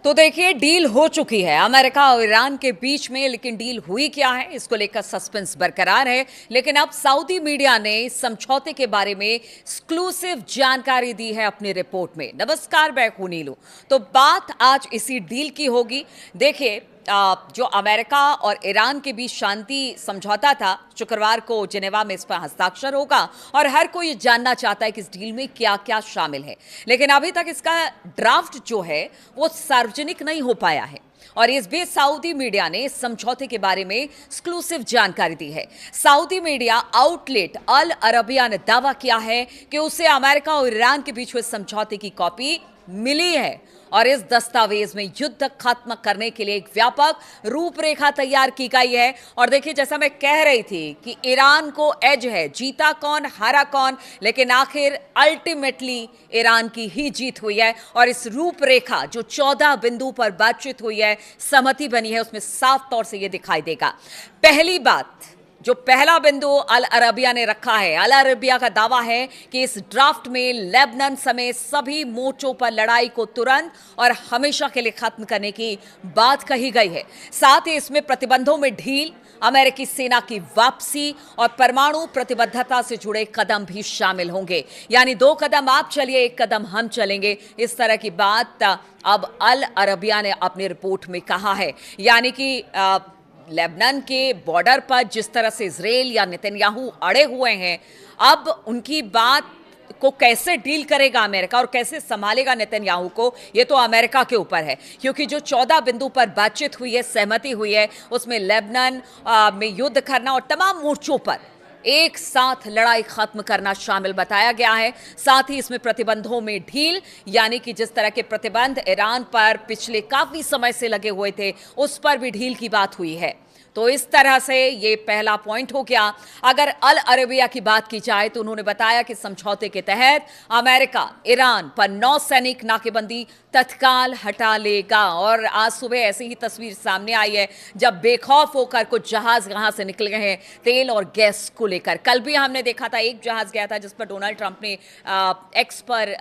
तो देखिए, डील हो चुकी है अमेरिका और ईरान के बीच में, लेकिन डील हुई क्या है इसको लेकर सस्पेंस बरकरार है। लेकिन अब सऊदी मीडिया ने समझौते के बारे में एक्सक्लूसिव जानकारी दी है अपनी रिपोर्ट में। नमस्कार, मैं हूं नीलू। तो बात आज इसी डील की होगी। देखिए, जो अमेरिका और ईरान के बीच शांति समझौता था, शुक्रवार को जिनेवा में इस पर हस्ताक्षर होगा और हर कोई ये जानना चाहता है कि इस डील में क्या क्या शामिल है। लेकिन अभी तक इसका ड्राफ्ट जो है वो सार्वजनिक नहीं हो पाया है और इस बीच सऊदी मीडिया ने समझौते के बारे में एक्सक्लूसिव जानकारी दी है। सऊदी मीडिया आउटलेट अल अरबिया ने दावा किया है कि उसे अमेरिका और ईरान के बीच हुए समझौते की कॉपी मिली है और इस दस्तावेज में युद्ध खत्म करने के लिए एक व्यापक रूपरेखा तैयार की गई है। और देखिए, जैसा मैं कह रही थी कि ईरान को एज है, जीता कौन हारा कौन, लेकिन आखिर अल्टीमेटली ईरान की ही जीत हुई है। और इस रूपरेखा जो 14 बिंदु पर बातचीत हुई है, सहमति बनी है, उसमें साफ तौर से यह दिखाई देगा। पहली बात, जो पहला बिंदु अल अरबिया ने रखा है, अल अरबिया का दावा है कि इस ड्राफ्ट में लेबनान समेत सभी मोर्चों पर लड़ाई को तुरंत और हमेशा के लिए खत्म करने की बात कही गई है। साथ ही इसमें प्रतिबंधों में ढील, अमेरिकी सेना की वापसी और परमाणु प्रतिबद्धता से जुड़े कदम भी शामिल होंगे। यानी 2 कदम आप चलिए, 1 कदम हम चलेंगे, इस तरह की बात अब अल अरबिया ने अपनी रिपोर्ट में कहा है। यानी कि लेबनान के बॉर्डर पर जिस तरह से इजराइल या नेतन्याहू अड़े हुए हैं, अब उनकी बात को कैसे डील करेगा अमेरिका और कैसे संभालेगा नेतन्याहू को, यह तो अमेरिका के ऊपर है। क्योंकि जो 14 बिंदु पर बातचीत हुई है, सहमति हुई है, उसमें लेबनान में युद्ध करना और तमाम मोर्चों पर एक साथ लड़ाई खत्म करना शामिल बताया गया है। साथ ही इसमें प्रतिबंधों में ढील, यानी कि जिस तरह के प्रतिबंध ईरान पर पिछले काफी समय से लगे हुए थे, उस पर भी ढील की बात हुई है। तो इस तरह से ये पहला पॉइंट हो गया। अगर अल अरबिया की बात की जाए तो उन्होंने बताया कि समझौते के तहत अमेरिका ईरान पर नौसैनिक नाकेबंदी तत्काल हटा लेगा। और आज सुबह ऐसी ही तस्वीर सामने आई है जब बेखौफ होकर कुछ जहाज यहां से निकल गए हैं तेल और गैस को लेकर। कल भी हमने देखा था एक जहाज गया था जिस पर डोनाल्ड ट्रंप ने एक्स पर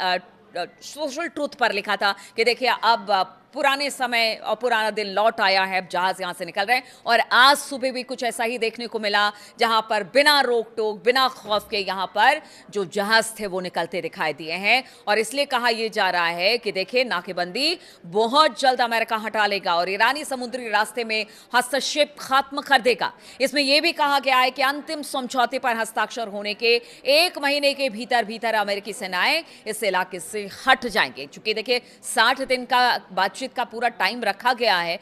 सोशल ट्रूथ पर लिखा था कि देखिए, अब पुराने समय और पुराना दिन लौट आया है, अब जहाज यहां से निकल रहे हैं। और आज सुबह भी कुछ ऐसा ही देखने को मिला जहां पर बिना रोक टोक, बिना खौफ के यहां पर जो जहाज थे वो निकलते दिखाई दिए हैं। और इसलिए कहा यह जा रहा है कि देखिए, नाकेबंदी बहुत जल्द अमेरिका हटा लेगा और ईरानी समुद्री रास्ते में हस्तक्षेप खत्म कर देगा। इसमें यह भी कहा गया है कि अंतिम समझौते पर हस्ताक्षर होने के 1 महीने के भीतर भीतर अमेरिकी सेनाएं इस इलाके से हट जाएंगे। चूंकि देखिए, 60 दिन का बातचीत का पूरा टाइम रखा गया है,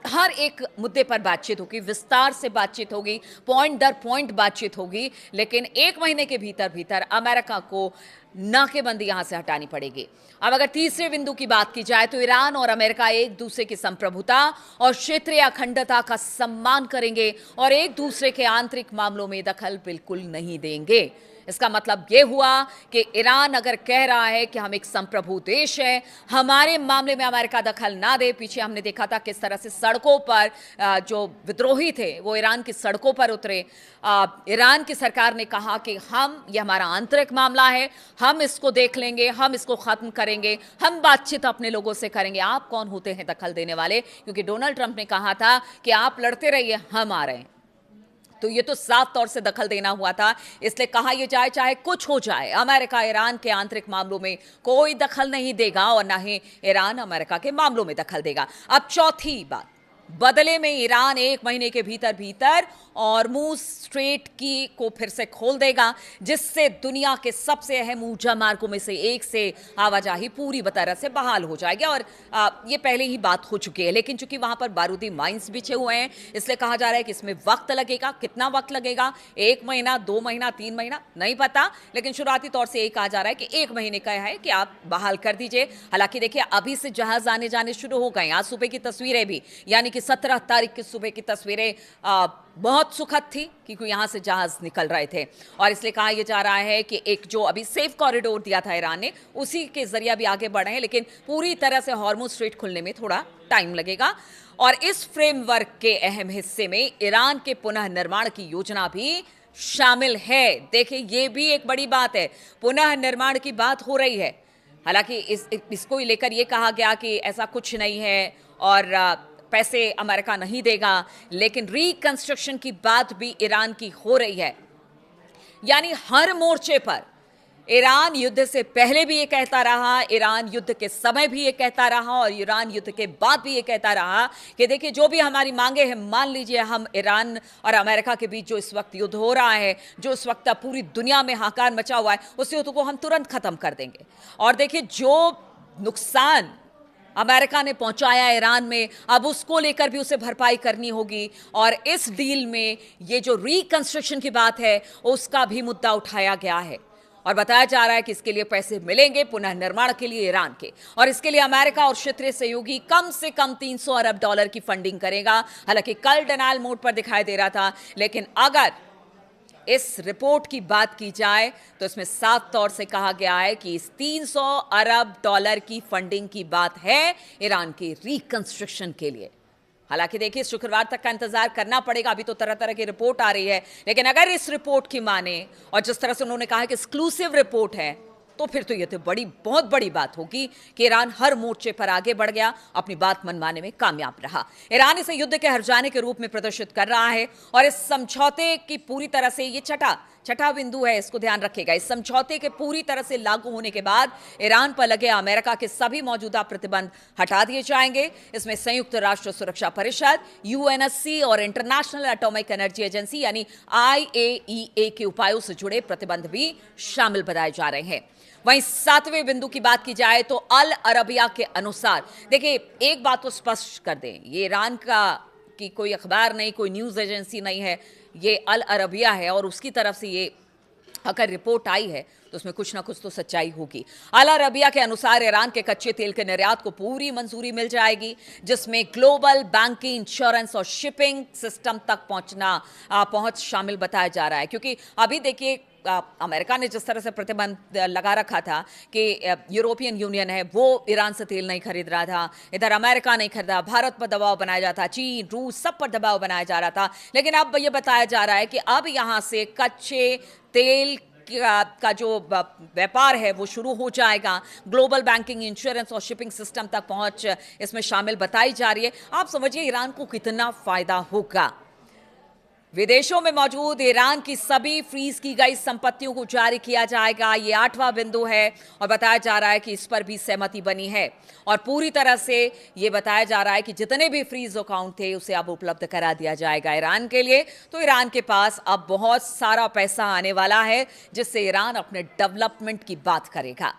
हर एक मुद्दे पर बातचीत होगी, विस्तार से बातचीत होगी, पॉइंट दर पॉइंट बातचीत होगी, लेकिन 1 महीने के भीतर भीतर अमेरिका को नाकेबंदी यहां से हटानी पड़ेगी। अब अगर तीसरे बिंदु की बात की जाए तो ईरान और अमेरिका एक दूसरे की संप्रभुता और क्षेत्रीय अखंडता का सम्मान करेंगे और एक दूसरे के आंतरिक मामलों में दखल बिल्कुल नहीं देंगे। इसका मतलब यह हुआ कि ईरान अगर कह रहा है कि हम एक संप्रभु देश है, हमारे मामले में अमेरिका दखल ना दे। पीछे हमने देखा था किस तरह से सड़कों पर जो विद्रोही थे वो ईरान की सड़कों पर उतरे। ईरान की सरकार ने कहा कि ये हमारा आंतरिक मामला है, हम इसको देख लेंगे, हम इसको खत्म करेंगे, हम बातचीत अपने लोगों से करेंगे। आप कौन होते हैं दखल देने वाले? क्योंकि डोनाल्ड ट्रंप ने कहा था कि आप लड़ते रहिए, हम आ रहे हैं। तो ये तो साफ तौर से दखल देना हुआ था। इसलिए कहा यह जाए, चाहे कुछ हो जाए, अमेरिका ईरान के आंतरिक मामलों में कोई दखल नहीं देगा और ना ही ईरान अमेरिका के मामलों में दखल देगा। अब चौथी बात, बदले में ईरान 1 महीने के भीतर भीतर हॉर्मुज़ स्ट्रेट को फिर से खोल देगा, जिससे दुनिया के सबसे अहम ऊर्जा मार्गों में से एक से आवाजाही पूरी तरह से बहाल हो जाएगी। और ये पहले ही बात हो चुकी है, लेकिन चूंकि वहां पर बारूदी माइंस बिछे हुए हैं, इसलिए कहा जा रहा है कि इसमें वक्त लगेगा। कितना वक्त लगेगा? 1 महीना, 2 महीना, 3 महीना, नहीं पता, लेकिन शुरुआती तौर से यही कहा जा रहा है कि 1 महीने का है कि आप बहाल कर दीजिए। हालांकि देखिए, अभी से जहाज आने जाने शुरू हो गए। आज सुबह की तस्वीरें भी, यानी कि 17 तारीख की सुबह की तस्वीरें बहुत सुखद थी क्योंकि यहां से जहाज निकल रहे थे। और इसलिए कहा यह जा रहा है कि एक जो अभी सेफ कॉरिडोर दिया था ईरान ने, उसी के जरिए भी आगे बढ़े हैं, लेकिन पूरी तरह से हॉर्मुज़ स्ट्रेट खुलने में थोड़ा टाइम लगेगा। और इस फ्रेमवर्क के अहम हिस्से में ईरान के पुनः निर्माण की योजना भी शामिल है। देखिए, यह भी एक बड़ी बात है, पुनः निर्माण की बात हो रही है। हालांकि इसको लेकर ये कहा गया कि ऐसा कुछ नहीं है और पैसे अमेरिका नहीं देगा, लेकिन रिकंस्ट्रक्शन की बात भी ईरान की हो रही है। यानी हर मोर्चे पर ईरान युद्ध से पहले भी ये कहता रहा, ईरान युद्ध के समय भी ये कहता रहा और ईरान युद्ध के बाद भी ये कहता रहा कि देखिए जो भी हमारी मांगे हैं, मान लीजिए हम ईरान और अमेरिका के बीच जो इस वक्त युद्ध हो रहा है, जो इस वक्त पूरी दुनिया में हाहाकार मचा हुआ है, उस युद्ध को हम तुरंत खत्म कर देंगे। और देखिए जो नुकसान अमेरिका ने पहुंचाया ईरान में, अब उसको लेकर भी उसे भरपाई करनी होगी। और इस डील में ये जो रिकंस्ट्रक्शन की बात है उसका भी मुद्दा उठाया गया है और बताया जा रहा है कि इसके लिए पैसे मिलेंगे पुनः निर्माण के लिए ईरान के, और इसके लिए अमेरिका और क्षेत्रीय सहयोगी कम से कम $300 अरब की फंडिंग करेगा। हालांकि कल डिनायल मोड पर दिखाई दे रहा था, लेकिन अगर इस रिपोर्ट की बात की जाए तो इसमें साफ तौर से कहा गया है कि इस $300 अरब की फंडिंग की बात है ईरान के रिकंस्ट्रक्शन के लिए। हालांकि देखिए शुक्रवार तक का इंतजार करना पड़ेगा, अभी तो तरह तरह की रिपोर्ट आ रही है, लेकिन अगर इस रिपोर्ट की माने और जिस तरह से उन्होंने कहा कि एक्सक्लूसिव रिपोर्ट है, तो फिर तो ये तो बहुत बड़ी बात होगी कि ईरान हर मोर्चे पर आगे बढ़ गया, अपनी बात मनवाने में कामयाब रहा। ईरान इसे युद्ध के हर जाने के रूप में प्रदर्शित कर रहा है और इस समझौते की पूरी तरह से ये छठा बिंदु है, इसको ध्यान रखेगा। इस समझौते के पूरी तरह से लागू होने के बाद ईरान पर लगे अमेरिका के सभी मौजूदा प्रतिबंध हटा दिए जाएंगे। इसमें संयुक्त राष्ट्र सुरक्षा परिषद, यूएनएससी और इंटरनेशनल एटॉमिक एनर्जी एजेंसी यानी IAEA के उपायों से जुड़े प्रतिबंध भी शामिल बताए जा रहे हैं। वहीं 7वें बिंदु की बात की जाए तो अल अरबिया के अनुसार, देखिए एक बात तो स्पष्ट कर दें, ये ईरान की कोई अखबार नहीं, कोई न्यूज़ एजेंसी नहीं है, ये अल अरबिया है और उसकी तरफ से ये अगर रिपोर्ट आई है तो उसमें कुछ ना कुछ तो सच्चाई होगी। अल अरबिया के अनुसार ईरान के कच्चे तेल के निर्यात को पूरी मंजूरी मिल जाएगी, जिसमें ग्लोबल बैंकिंग, इंश्योरेंस और शिपिंग सिस्टम तक पहुंच शामिल बताया जा रहा है। क्योंकि अभी देखिए अमेरिका ने जिस तरह से प्रतिबंध लगा रखा था कि यूरोपियन यूनियन है वो ईरान से तेल नहीं खरीद रहा था, इधर अमेरिका नहीं खरीदा, भारत पर दबाव बनाया जाता, चीन, रूस, सब पर दबाव बनाया जा रहा था। लेकिन अब ये बताया जा रहा है कि अब यहां से कच्चे तेल का जो व्यापार है वो शुरू हो जाएगा। ग्लोबल बैंकिंग, इंश्योरेंस और शिपिंग सिस्टम तक पहुंच इसमें शामिल बताई जा रही है। आप समझिए ईरान को कितना फायदा होगा। विदेशों में मौजूद ईरान की सभी फ्रीज की गई संपत्तियों को जारी किया जाएगा, ये 8वां बिंदु है और बताया जा रहा है कि इस पर भी सहमति बनी है और पूरी तरह से ये बताया जा रहा है कि जितने भी फ्रीज अकाउंट थे उसे अब उपलब्ध करा दिया जाएगा ईरान के लिए। तो ईरान के पास अब बहुत सारा पैसा आने वाला है जिससे ईरान अपने डेवलपमेंट की बात करेगा।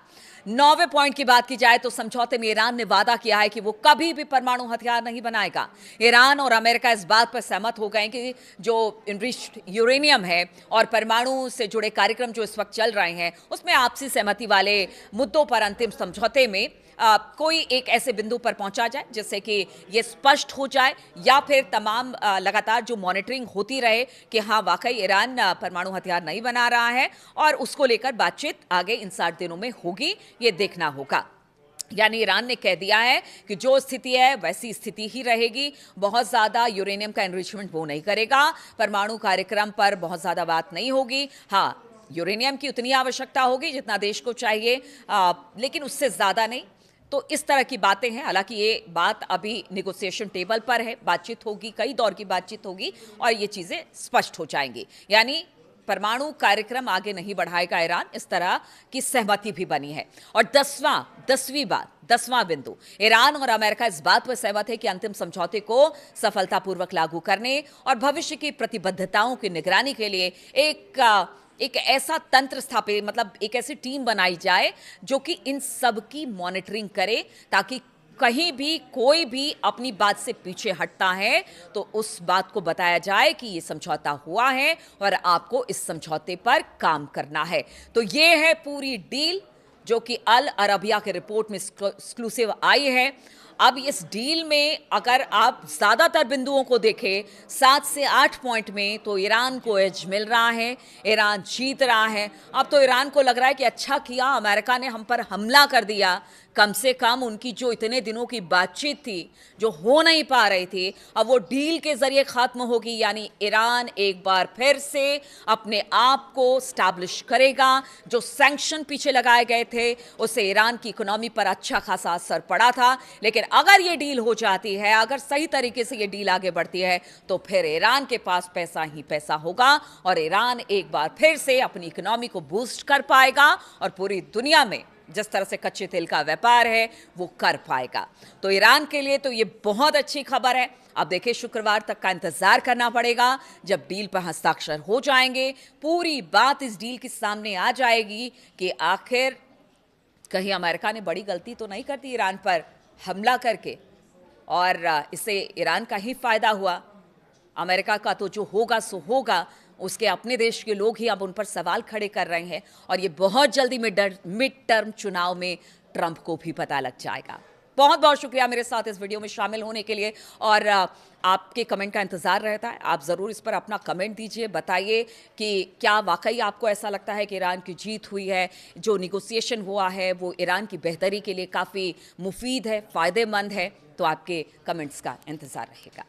9वें पॉइंट की बात की जाए तो समझौते में ईरान ने वादा किया है कि वो कभी भी परमाणु हथियार नहीं बनाएगा। ईरान और अमेरिका इस बात पर सहमत हो गए कि जो इनरिच्ड यूरेनियम है और परमाणु से जुड़े कार्यक्रम जो इस वक्त चल रहे हैं उसमें आपसी सहमति वाले मुद्दों पर अंतिम समझौते में कोई एक ऐसे बिंदु पर पहुंचा जाए जिससे कि ये स्पष्ट हो जाए या फिर तमाम लगातार जो मॉनिटरिंग होती रहे कि हाँ वाकई ईरान परमाणु हथियार नहीं बना रहा है और उसको लेकर बातचीत आगे इन 60 दिनों में होगी, ये देखना होगा। यानी ईरान ने कह दिया है कि जो स्थिति है वैसी स्थिति ही रहेगी, बहुत ज़्यादा यूरेनियम का एनरिचमेंट वो नहीं करेगा, परमाणु कार्यक्रम पर बहुत ज़्यादा बात नहीं होगी। हाँ, यूरेनियम की उतनी आवश्यकता होगी जितना देश को चाहिए, लेकिन उससे ज़्यादा नहीं। तो इस तरह की बातें हैं। हालांकि ये बात अभी निगोशिएशन टेबल पर है, बातचीत होगी, कई दौर की बातचीत होगी और ये चीज़ें स्पष्ट हो जाएंगी। यानी परमाणु कार्यक्रम आगे नहीं बढ़ाएगा ईरान, इस तरह की सहमति भी बनी है। और 10वां बिंदु, ईरान और अमेरिका इस बात पर सहमत है कि अंतिम समझौते को सफलतापूर्वक लागू करने और भविष्य की प्रतिबद्धताओं की निगरानी के लिए एक ऐसा तंत्र स्थापित, मतलब एक ऐसी टीम बनाई जाए जो कि इन सब की मॉनिटरिंग करे, ताकि कहीं भी कोई भी अपनी बात से पीछे हटता है तो उस बात को बताया जाए कि ये समझौता हुआ है और आपको इस समझौते पर काम करना है। तो ये है पूरी डील जो कि अल अरबिया के रिपोर्ट में एक्सक्लूसिव आई है। अब इस डील में अगर आप ज़्यादातर बिंदुओं को देखें 7 से 8 पॉइंट में, तो ईरान को एज मिल रहा है, ईरान जीत रहा है। अब तो ईरान को लग रहा है कि अच्छा किया अमेरिका ने हम पर हमला कर दिया, कम से कम उनकी जो इतने दिनों की बातचीत थी, जो हो नहीं पा रही थी, अब वो डील के जरिए खत्म होगी। यानी ईरान एक बार फिर से अपने आप को स्टैब्लिश करेगा। जो सैंक्शन पीछे लगाए गए थे उससे ईरान की इकोनॉमी पर अच्छा खासा असर पड़ा था, लेकिन अगर ये डील हो जाती है, अगर सही तरीके से ये डील आगे बढ़ती है, तो फिर ईरान के पास पैसा ही पैसा होगा और ईरान एक बार फिर से अपनी इकोनॉमी को बूस्ट कर पाएगा और पूरी दुनिया में जिस तरह से कच्चे तेल का व्यापार है वो कर पाएगा। तो ईरान के लिए तो ये बहुत अच्छी खबर है। अब देखिए, शुक्रवार तक का इंतजार करना पड़ेगा जब डील पर हस्ताक्षर हो जाएंगे। पूरी बात इस डील के सामने आ जाएगी कि आखिर कहीं अमेरिका ने बड़ी गलती तो नहीं कर दी ईरान पर हमला करके, और इससे ईरान का ही फायदा हुआ। अमेरिका का तो जो होगा सो होगा, उसके अपने देश के लोग ही अब उन पर सवाल खड़े कर रहे हैं और ये बहुत जल्दी मिड टर्म चुनाव में ट्रंप को भी पता लग जाएगा। बहुत बहुत शुक्रिया मेरे साथ इस वीडियो में शामिल होने के लिए, और आपके कमेंट का इंतजार रहता है। आप ज़रूर इस पर अपना कमेंट दीजिए, बताइए कि क्या वाकई आपको ऐसा लगता है कि ईरान की जीत हुई है, जो निगोसिएशन हुआ है वो ईरान की बेहतरी के लिए काफ़ी मुफीद है, फ़ायदेमंद है। तो आपके कमेंट्स का इंतज़ार रहेगा।